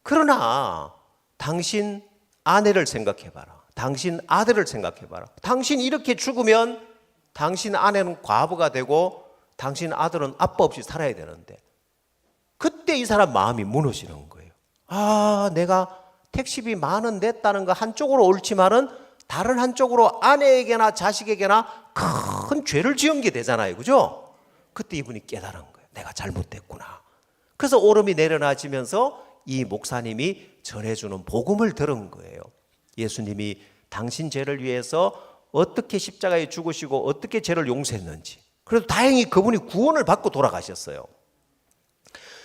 그러나 당신 아내를 생각해봐라. 당신 아들을 생각해봐라. 당신 이렇게 죽으면 당신 아내는 과부가 되고 당신 아들은 아빠 없이 살아야 되는데 그때 이 사람 마음이 무너지는 거예요. 내가 택시비 만원 냈다는 거 한쪽으로 옳지만은 다른 한쪽으로 아내에게나 자식에게나 큰 죄를 지은 게 되잖아요. 그죠? 그때 이분이 깨달은 거예요. 내가 잘못됐구나. 그래서 오름이 내려놔지면서 이 목사님이 전해주는 복음을 들은 거예요. 예수님이 당신 죄를 위해서 어떻게 십자가에 죽으시고 어떻게 죄를 용서했는지. 그래도 다행히 그분이 구원을 받고 돌아가셨어요.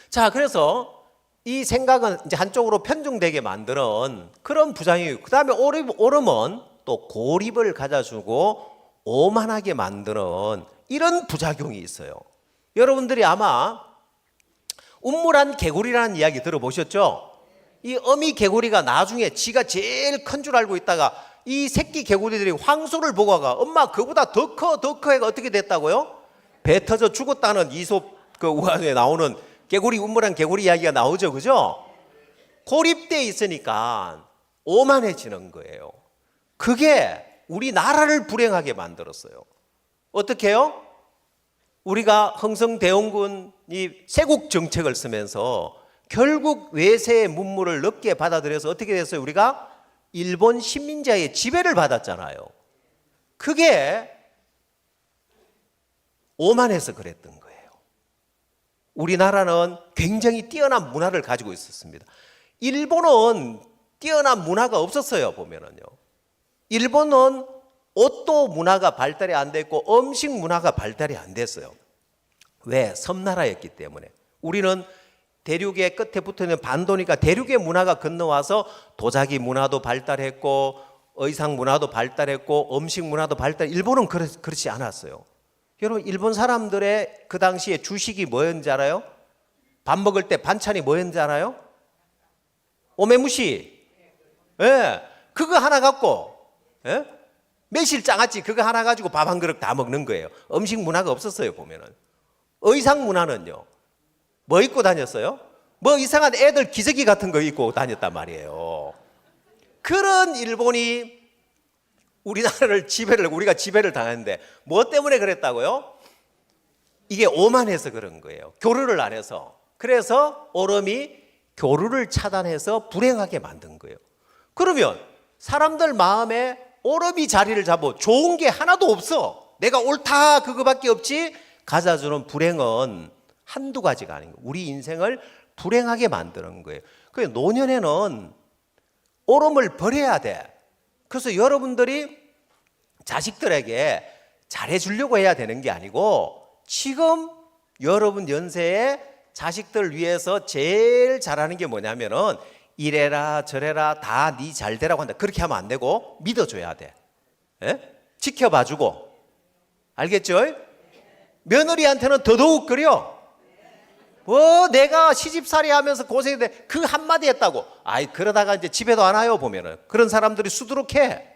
자, 그래서 이 생각은 이제 한쪽으로 편중되게 만드는 그런 부작용이고, 그 다음에 오름은 또 고립을 가져주고 오만하게 만드는 이런 부작용이 있어요. 여러분들이 아마 운물한 개구리라는 이야기 들어보셨죠? 이 어미 개구리가 나중에 지가 제일 큰 줄 알고 있다가 이 새끼 개구리들이 황소를 보고 가 엄마 그보다 더 커 해가 어떻게 됐다고요? 배 터져 죽었다는 이솝 그 우화에 나오는 개구리 운물한 개구리 이야기가 나오죠. 그죠? 고립되어 있으니까 오만해지는 거예요. 그게 우리나라를 불행하게 만들었어요. 어떻게 해요? 우리가 흥성대원군이 세국 정책을 쓰면서 결국 외세의 문물을 넓게 받아들여서 어떻게 됐어요? 우리가 일본 식민자의 지배를 받았잖아요. 그게 오만해서 그랬던 거예요. 우리나라는 굉장히 뛰어난 문화를 가지고 있었습니다. 일본은 뛰어난 문화가 없었어요. 보면은요. 일본은 옷도 문화가 발달이 안 됐고 음식 문화가 발달이 안 됐어요. 왜? 섬나라였기 때문에. 우리는 대륙의 끝에 붙어있는 반도니까 대륙의 문화가 건너와서 도자기 문화도 발달했고 의상 문화도 발달했고 음식 문화도 발달. 일본은 그렇지 않았어요. 여러분 일본 사람들의 그 당시에 주식이 뭐였는지 알아요? 밥 먹을 때 반찬이 뭐였는지 알아요? 오메무시. 예, 그거 하나 갖고 매실 장아찌 그거 하나 가지고 밥 한 그릇 다 먹는 거예요. 음식 문화가 없었어요. 보면은 의상 문화는요. 뭐 입고 다녔어요? 뭐 이상한 애들 기저귀 같은 거 입고 다녔단 말이에요. 그런 일본이 우리나라를 우리가 지배를 당했는데 뭐 때문에 그랬다고요? 이게 오만해서 그런 거예요. 교류를 안 해서. 그래서 오름이 교류를 차단해서 불행하게 만든 거예요. 그러면 사람들 마음에 오름이 자리를 잡아 좋은 게 하나도 없어. 내가 옳다 그거밖에 없지. 가져주는 불행은 한두 가지가 아닌 거예요. 우리 인생을 불행하게 만드는 거예요. 그래서 노년에는 오름을 버려야 돼. 그래서 여러분들이 자식들에게 잘해주려고 해야 되는 게 아니고 지금 여러분 연세에 자식들 위해서 제일 잘하는 게 뭐냐면은 이래라 저래라 다 네 잘되라고 한다. 그렇게 하면 안 되고 믿어줘야 돼. 지켜봐주고. 알겠죠? 며느리한테는 더더욱 그래요. 내가 시집살이 하면서 고생했는데 그 한마디 했다고. 그러다가 이제 집에도 안 와요. 보면은 그런 사람들이 수두룩해.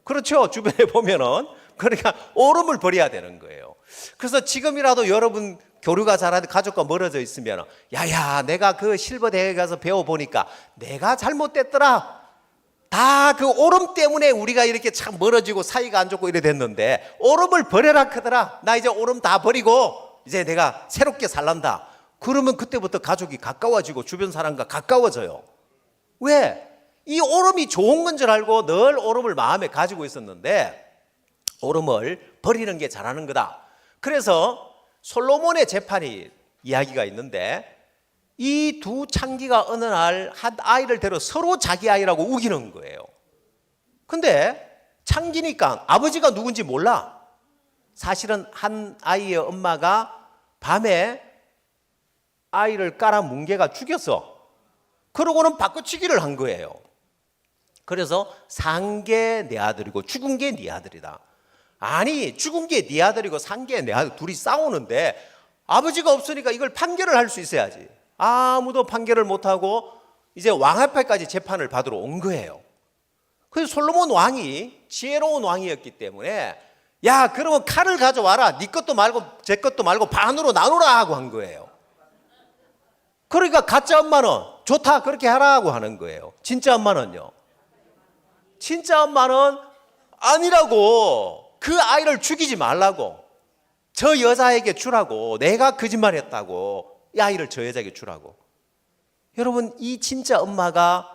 그렇죠? 주변에 보면은. 그러니까 오름을 버려야 되는 거예요. 그래서 지금이라도 여러분 교류가 잘하는 가족과 멀어져 있으면 야야 내가 그 실버 대회에 가서 배워보니까 내가 잘못됐더라. 다 그 오름 때문에 우리가 이렇게 참 멀어지고 사이가 안 좋고 이래 됐는데 오름을 버려라 크더라. 나 이제 오름 다 버리고 이제 내가 새롭게 살란다. 그러면 그때부터 가족이 가까워지고 주변 사람과 가까워져요. 왜? 이 오름이 좋은 건 줄 알고 늘 오름을 마음에 가지고 있었는데 오름을 버리는 게 잘하는 거다. 그래서 솔로몬의 재판이 이야기가 있는데 이 두 창기가 어느 날 한 아이를 데려 서로 자기 아이라고 우기는 거예요. 근데 창기니까 아버지가 누군지 몰라. 사실은 한 아이의 엄마가 밤에 아이를 깔아 뭉개가 죽였어. 그러고는 바꿔치기를 한 거예요. 그래서 산 게 내 아들이고 죽은 게 네 아들이다. 아니 죽은 게 네 아들이고 산 게 내 아들 둘이 싸우는데 아버지가 없으니까 이걸 판결을 할 수 있어야지. 아무도 판결을 못하고 이제 왕 앞에까지 재판을 받으러 온 거예요. 그래서 솔로몬 왕이 지혜로운 왕이었기 때문에 야 그러면 칼을 가져와라. 네 것도 말고 제 것도 말고 반으로 나누라 하고 한 거예요. 그러니까 가짜 엄마는 좋다 그렇게 하라고 하는 거예요. 진짜 엄마는요. 진짜 엄마는 아니라고. 그 아이를 죽이지 말라고. 저 여자에게 주라고. 내가 거짓말했다고. 이 아이를 저 여자에게 주라고. 여러분 이 진짜 엄마가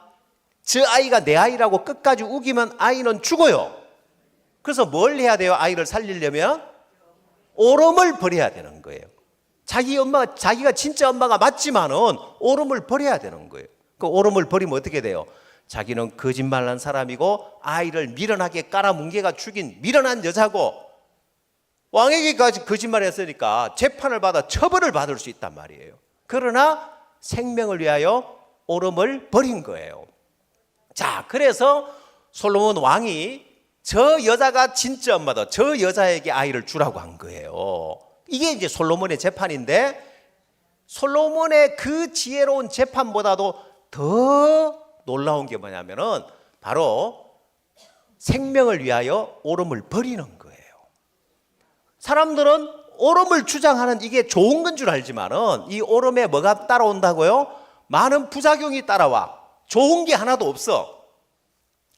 저 아이가 내 아이라고 끝까지 우기면 아이는 죽어요. 그래서 뭘 해야 돼요? 아이를 살리려면 오름을 버려야 되는 거예요. 자기가 진짜 엄마가 맞지만은 오름을 버려야 되는 거예요. 그 오름을 버리면 어떻게 돼요? 자기는 거짓말한 사람이고 아이를 미련하게 깔아뭉개가 죽인 미련한 여자고 왕에게까지 거짓말했으니까 재판을 받아 처벌을 받을 수 있단 말이에요. 그러나 생명을 위하여 오름을 버린 거예요. 자, 그래서 솔로몬 왕이 저 여자가 진짜 엄마다. 저 여자에게 아이를 주라고 한 거예요. 이게 이제 솔로몬의 재판인데 솔로몬의 그 지혜로운 재판보다도 더 놀라운 게 뭐냐면은 바로 생명을 위하여 오름을 버리는 거예요. 사람들은 오름을 주장하는 이게 좋은 건 줄 알지만은 이 오름에 뭐가 따라온다고요? 많은 부작용이 따라와. 좋은 게 하나도 없어.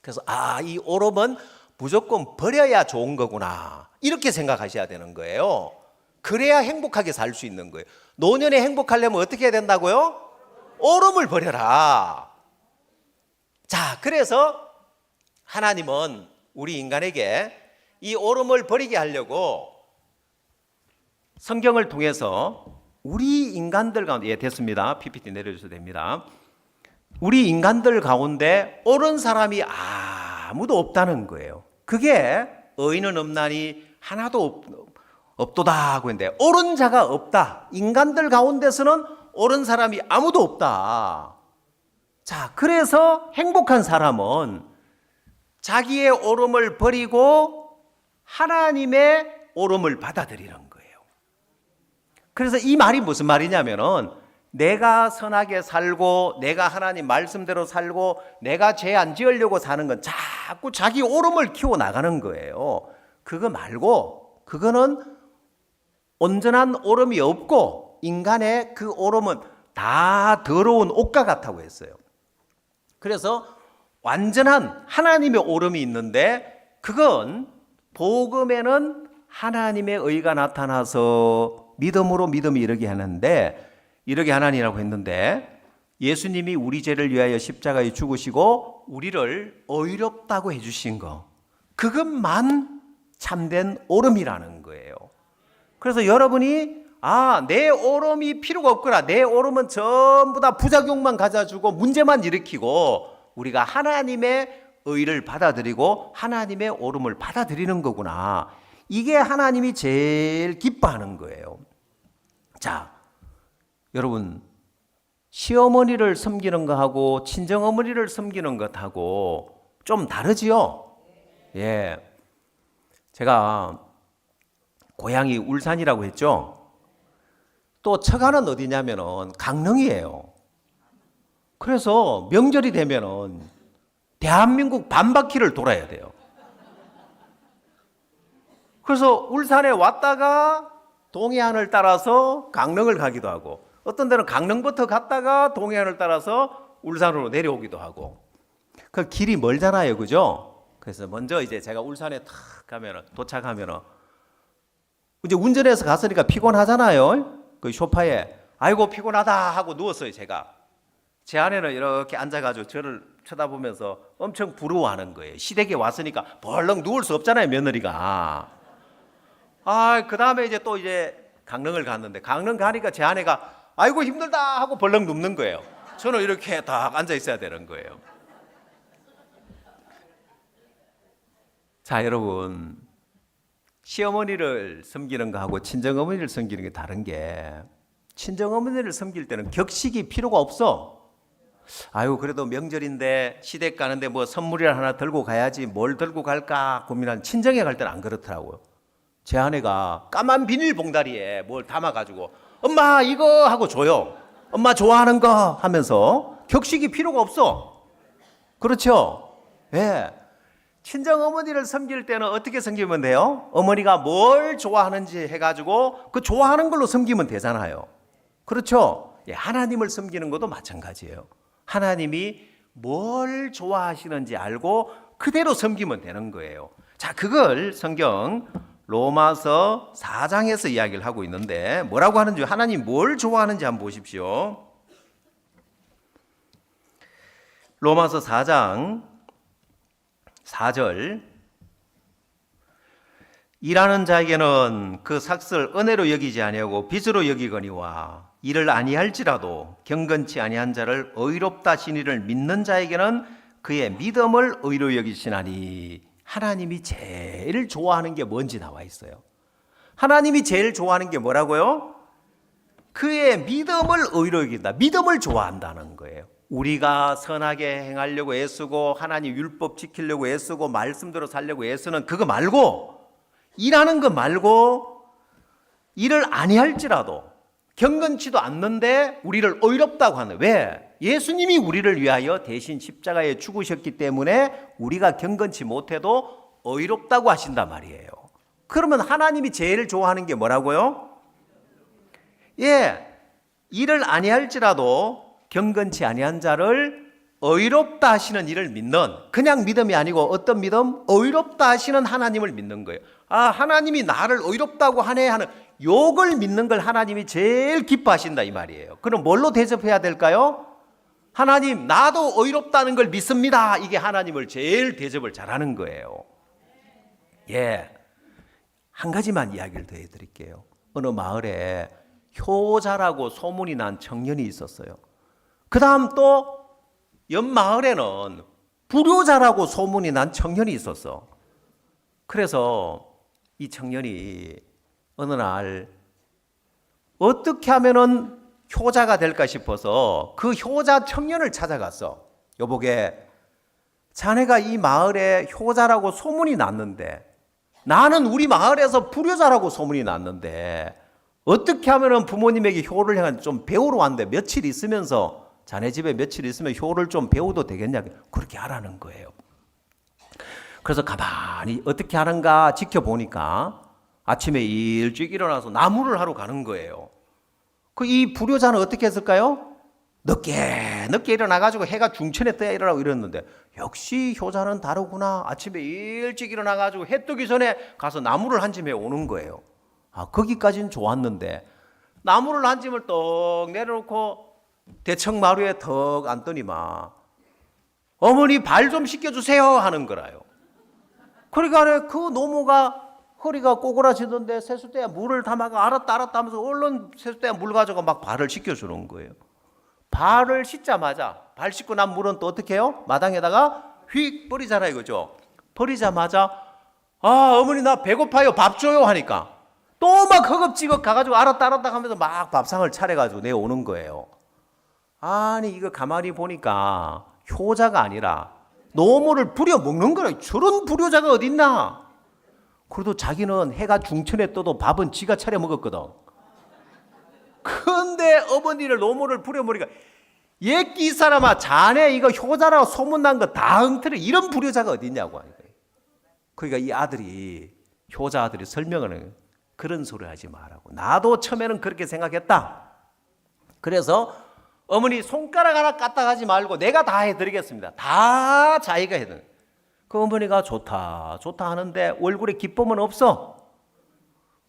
그래서 이 오름은 무조건 버려야 좋은 거구나. 이렇게 생각하셔야 되는 거예요. 그래야 행복하게 살 수 있는 거예요. 노년에 행복하려면 어떻게 해야 된다고요? 오름을 버려라. 자, 그래서 하나님은 우리 인간에게 이 오름을 버리게 하려고 성경을 통해서 우리 인간들 가운데 됐습니다. PPT 내려주셔도 됩니다. 우리 인간들 가운데 옳은 사람이 아무도 없다는 거예요. 그게 의인은 없나니 하나도 없도다 하고 있는데 옳은 자가 없다. 인간들 가운데서는 옳은 사람이 아무도 없다. 자, 그래서 행복한 사람은 자기의 옳음을 버리고 하나님의 옳음을 받아들이는 거예요. 그래서 이 말이 무슨 말이냐면은 내가 선하게 살고 내가 하나님 말씀대로 살고 내가 죄 안 지으려고 사는 건 자꾸 자기 옳음을 키워나가는 거예요. 그거 말고 그거는 온전한 옳음이 없고 인간의 그 옳음은 다 더러운 옷과 같다고 했어요. 그래서 완전한 하나님의 옳음이 있는데 그건 복음에는 하나님의 의가 나타나서 믿음으로 믿음이 이르게 하는데 이르게 하나니라고 했는데 예수님이 우리 죄를 위하여 십자가에 죽으시고 우리를 의롭다고 해주신 거 그것만 참된 옳음이라는 거예요. 그래서 여러분이 내 옳음이 필요가 없구나. 내 옳음은 전부 다 부작용만 가져주고 문제만 일으키고 우리가 하나님의 의를 받아들이고 하나님의 옳음을 받아들이는 거구나. 이게 하나님이 제일 기뻐하는 거예요. 자, 여러분 시어머니를 섬기는 것하고 친정어머니를 섬기는 것하고 좀 다르지요? 예, 제가 고향이 울산이라고 했죠. 또 처가는 어디냐면은 강릉이에요. 그래서 명절이 되면은 대한민국 반바퀴를 돌아야 돼요. 그래서 울산에 왔다가 동해안을 따라서 강릉을 가기도 하고 어떤 데는 강릉부터 갔다가 동해안을 따라서 울산으로 내려오기도 하고 그 길이 멀잖아요, 그죠? 그래서 먼저 이제 제가 울산에 탁 가면은 도착하면은 이제 운전해서 갔으니까 피곤하잖아요. 그 소파에 아이고 피곤하다 하고 누웠어요. 제가 제 아내는 이렇게 앉아가지고 저를 쳐다보면서 엄청 부러워하는 거예요. 시댁에 왔으니까 벌렁 누울 수 없잖아요, 며느리가. 그 다음에 이제 또 이제 강릉을 갔는데 강릉 가니까 제 아내가 아이고 힘들다 하고 벌렁 눕는 거예요. 저는 이렇게 딱 앉아 있어야 되는 거예요. 자, 여러분, 시어머니를 섬기는 거하고 친정어머니를 섬기는 게 다른 게 친정어머니를 섬길 때는 격식이 필요가 없어. 아유, 그래도 명절인데 시댁 가는데 뭐 선물이라 하나 들고 가야지 뭘 들고 갈까 고민한 친정에 갈 때는 안 그렇더라고요. 제 아내가 까만 비닐 봉다리에 뭘 담아가지고 엄마 이거 하고 줘요. 엄마 좋아하는 거 하면서 격식이 필요가 없어. 그렇죠? 예. 친정 어머니를 섬길 때는 어떻게 섬기면 돼요? 어머니가 뭘 좋아하는지 해가지고 그 좋아하는 걸로 섬기면 되잖아요. 그렇죠? 예, 하나님을 섬기는 것도 마찬가지예요. 하나님이 뭘 좋아하시는지 알고 그대로 섬기면 되는 거예요. 자, 그걸 성경 로마서 4장에서 이야기를 하고 있는데 뭐라고 하는지 하나님 뭘 좋아하는지 한번 보십시오. 로마서 4장 4절 일하는 자에게는 그 삭슬 은혜로 여기지 아니하고 빚으로 여기거니와 이를 아니할지라도 경건치 아니한 자를 의롭다 하신 이를 믿는 자에게는 그의 믿음을 의로 여기시나니 하나님이 제일 좋아하는 게 뭔지 나와 있어요. 하나님이 제일 좋아하는 게 뭐라고요? 그의 믿음을 의로 여긴다. 믿음을 좋아한다는 거예요. 우리가 선하게 행하려고 애쓰고 하나님 율법 지키려고 애쓰고 말씀대로 살려고 애쓰는 그거 말고 일하는 거 말고 일을 아니할지라도 경건치도 않는데 우리를 의롭다고 하는 왜? 예수님이 우리를 위하여 대신 십자가에 죽으셨기 때문에 우리가 경건치 못해도 의롭다고 하신단 말이에요. 그러면 하나님이 제일 좋아하는 게 뭐라고요? 예, 일을 아니할지라도 경건치 아니한 자를 의롭다 하시는 이를 믿는 그냥 믿음이 아니고 어떤 믿음? 의롭다 하시는 하나님을 믿는 거예요. 하나님이 나를 의롭다고 하네 하는 요걸 믿는 걸 하나님이 제일 기뻐하신다 이 말이에요. 그럼 뭘로 대접해야 될까요? 하나님 나도 의롭다는 걸 믿습니다. 이게 하나님을 제일 대접을 잘하는 거예요. 예, 한 가지만 이야기를 더 해드릴게요. 어느 마을에 효자라고 소문이 난 청년이 있었어요. 그 다음 또 옆 마을에는 불효자라고 소문이 난 청년이 있었어. 그래서 이 청년이 어느 날 어떻게 하면은 효자가 될까 싶어서 그 효자 청년을 찾아갔어. 여보게, 자네가 이 마을에 효자라고 소문이 났는데 나는 우리 마을에서 불효자라고 소문이 났는데 어떻게 하면은 부모님에게 효를 향한 좀 배우러 왔는데 며칠 있으면서 자네 집에 며칠 있으면 효를 좀 배워도 되겠냐 그렇게 하라는 거예요. 그래서 가만히 어떻게 하는가 지켜보니까 아침에 일찍 일어나서 나무를 하러 가는 거예요. 이 불효자는 어떻게 했을까요? 늦게 일어나가지고 해가 중천에 떠야 일어나고 이랬는데 역시 효자는 다르구나. 아침에 일찍 일어나가지고 해 뜨기 전에 가서 나무를 한 짐에 오는 거예요. 거기까지는 좋았는데 나무를 한 짐을 떡 내려놓고 대청마루에 턱 앉더니만 어머니 발 좀 씻겨주세요 하는 거라요. 그러니까 그 노모가 허리가 꼬꾸라지던데 세숫대에 물을 담아가 알았다 하면서 얼른 세숫대에 물 가져가 막 발을 씻겨주는 거예요. 발을 씻자마자 발 씻고 난 물은 또 어떻게 해요? 마당에다가 휙 버리잖아요, 그죠? 버리자마자 어머니 나 배고파요 밥 줘요 하니까 또 막 허겁지겁 가가지고 알았다 하면서 막 밥상을 차려가지고 내오는 거예요. 아니 이거 가만히 보니까 효자가 아니라 노모를 부려먹는 거라. 저런 불효자가 어딨나. 그래도 자기는 해가 중천에 떠도 밥은 지가 차려 먹었거든. 그런데 어머니를 노모를 부려먹으니까 옛기 사람아 자네 이거 효자라고 소문난 거 다 엉터리. 이런 불효자가 어딨냐고 하는 거예요. 그러니까 이 아들이 효자 아들이 설명을 해요. 그런 소리 하지 말라고. 나도 처음에는 그렇게 생각했다. 그래서 어머니 손가락 하나 까딱하지 말고 내가 다 해드리겠습니다. 다 자기가 해드려. 그 어머니가 좋다 하는데 얼굴에 기쁨은 없어.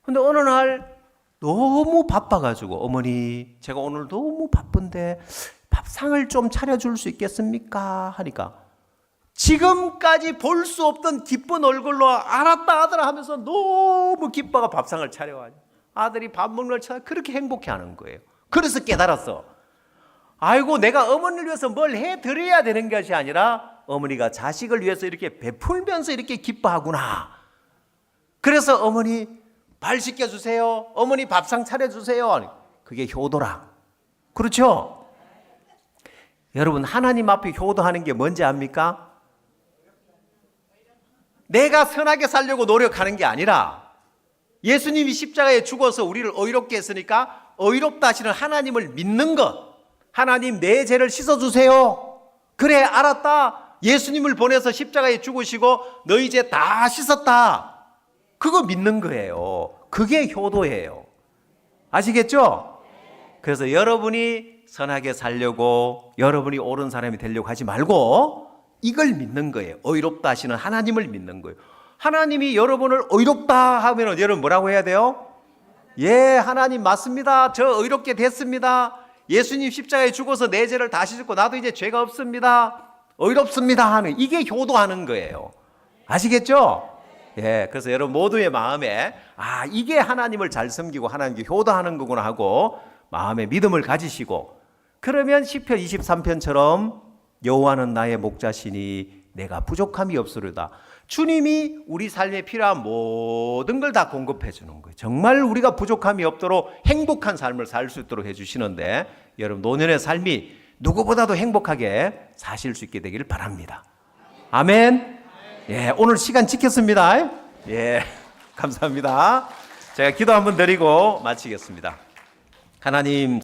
근데 어느 날 너무 바빠가지고 어머니 제가 오늘 너무 바쁜데 밥상을 좀 차려줄 수 있겠습니까? 하니까 지금까지 볼 수 없던 기쁜 얼굴로 알았다 아들아 하면서 너무 기뻐가 밥상을 차려가지고 아들이 밥 먹는 걸 찾아 그렇게 행복해하는 거예요. 그래서 깨달았어. 아이고 내가 어머니를 위해서 뭘 해드려야 되는 것이 아니라 어머니가 자식을 위해서 이렇게 베풀면서 이렇게 기뻐하구나. 그래서 어머니 발 씻겨주세요. 어머니 밥상 차려주세요. 그게 효도라. 그렇죠? 여러분 하나님 앞에 효도하는 게 뭔지 압니까? 내가 선하게 살려고 노력하는 게 아니라 예수님이 십자가에 죽어서 우리를 의롭게 했으니까 의롭다 하시는 하나님을 믿는 것. 하나님 내 죄를 씻어주세요. 그래 알았다. 예수님을 보내서 십자가에 죽으시고 너희 죄 다 씻었다. 그거 믿는 거예요. 그게 효도예요. 아시겠죠? 그래서 여러분이 선하게 살려고 여러분이 옳은 사람이 되려고 하지 말고 이걸 믿는 거예요. 의롭다 하시는 하나님을 믿는 거예요. 하나님이 여러분을 의롭다 하면 여러분 뭐라고 해야 돼요? 예, 하나님 맞습니다. 저 의롭게 됐습니다. 예수님 십자가에 죽어서 내 죄를 다 씻고 나도 이제 죄가 없습니다. 의롭습니다 하는 이게 효도하는 거예요. 아시겠죠? 예, 그래서 여러분 모두의 마음에 이게 하나님을 잘 섬기고 하나님께 효도하는 거구나 하고 마음에 믿음을 가지시고 그러면 시편 23편처럼 여호와는 나의 목자시니 내가 부족함이 없으리로다. 주님이 우리 삶에 필요한 모든 걸 다 공급해 주는 거예요. 정말 우리가 부족함이 없도록 행복한 삶을 살 수 있도록 해주시는데 여러분 노년의 삶이 누구보다도 행복하게 사실 수 있게 되기를 바랍니다. 아멘. 예, 오늘 시간 지켰습니다. 예, 감사합니다. 제가 기도 한번 드리고 마치겠습니다. 하나님